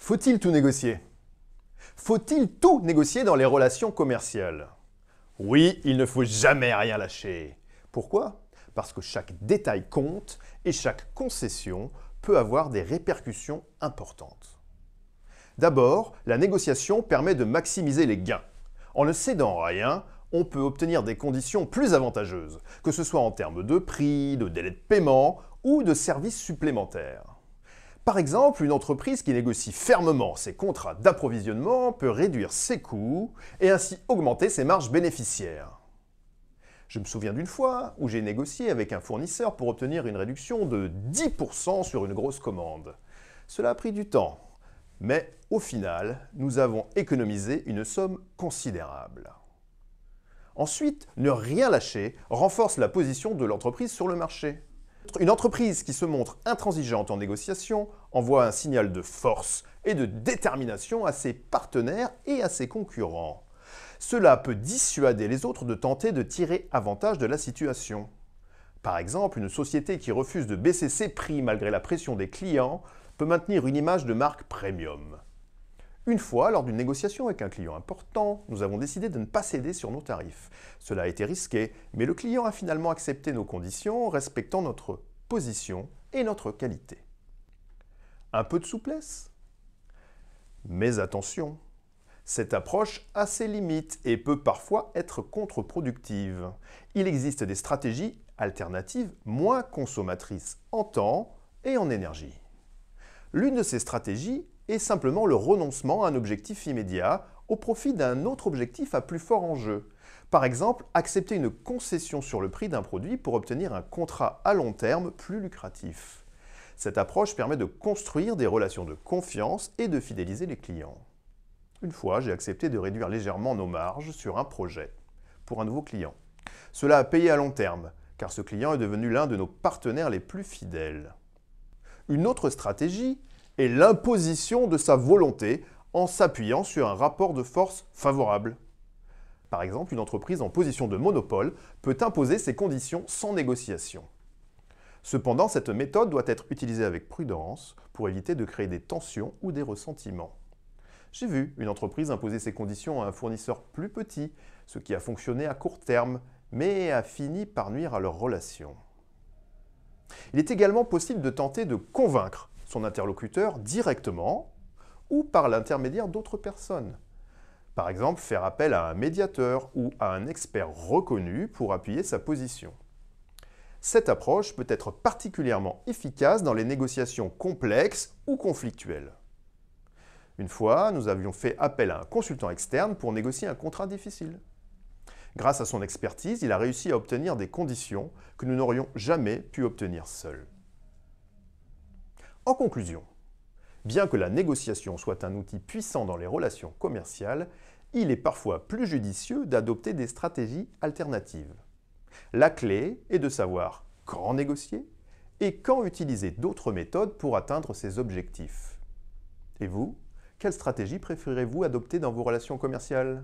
Faut-il tout négocier? Faut-il tout négocier dans les relations commerciales? Oui, il ne faut jamais rien lâcher. Pourquoi? Parce que chaque détail compte et chaque concession peut avoir des répercussions importantes. D'abord, la négociation permet de maximiser les gains. En ne cédant rien, on peut obtenir des conditions plus avantageuses, que ce soit en termes de prix, de délai de paiement ou de services supplémentaires. Par exemple, une entreprise qui négocie fermement ses contrats d'approvisionnement peut réduire ses coûts et ainsi augmenter ses marges bénéficiaires. Je me souviens d'une fois où j'ai négocié avec un fournisseur pour obtenir une réduction de 10% sur une grosse commande. Cela a pris du temps, mais au final, nous avons économisé une somme considérable. Ensuite, ne rien lâcher renforce la position de l'entreprise sur le marché. Une entreprise qui se montre intransigeante en négociation envoie un signal de force et de détermination à ses partenaires et à ses concurrents. Cela peut dissuader les autres de tenter de tirer avantage de la situation. Par exemple, une société qui refuse de baisser ses prix malgré la pression des clients peut maintenir une image de marque premium. Une fois, lors d'une négociation avec un client important, nous avons décidé de ne pas céder sur nos tarifs. Cela a été risqué, mais le client a finalement accepté nos conditions, respectant notre position et notre qualité. Un peu de souplesse? Mais attention, cette approche a ses limites et peut parfois être contre-productive. Il existe des stratégies alternatives moins consommatrices en temps et en énergie. L'une de ces stratégies est simplement le renoncement à un objectif immédiat au profit d'un autre objectif à plus fort enjeu. Par exemple, accepter une concession sur le prix d'un produit pour obtenir un contrat à long terme plus lucratif. Cette approche permet de construire des relations de confiance et de fidéliser les clients. Une fois, j'ai accepté de réduire légèrement nos marges sur un projet pour un nouveau client. Cela a payé à long terme, car ce client est devenu l'un de nos partenaires les plus fidèles. Une autre stratégie est l'imposition de sa volonté en s'appuyant sur un rapport de force favorable. Par exemple, une entreprise en position de monopole peut imposer ses conditions sans négociation. Cependant, cette méthode doit être utilisée avec prudence pour éviter de créer des tensions ou des ressentiments. J'ai vu une entreprise imposer ses conditions à un fournisseur plus petit, ce qui a fonctionné à court terme, mais a fini par nuire à leur relation. Il est également possible de tenter de convaincre son interlocuteur directement ou par l'intermédiaire d'autres personnes. Par exemple, faire appel à un médiateur ou à un expert reconnu pour appuyer sa position. Cette approche peut être particulièrement efficace dans les négociations complexes ou conflictuelles. Une fois, nous avions fait appel à un consultant externe pour négocier un contrat difficile. Grâce à son expertise, il a réussi à obtenir des conditions que nous n'aurions jamais pu obtenir seuls. En conclusion, bien que la négociation soit un outil puissant dans les relations commerciales, il est parfois plus judicieux d'adopter des stratégies alternatives. La clé est de savoir quand négocier et quand utiliser d'autres méthodes pour atteindre ses objectifs. Et vous, quelle stratégie préférez-vous adopter dans vos relations commerciales ?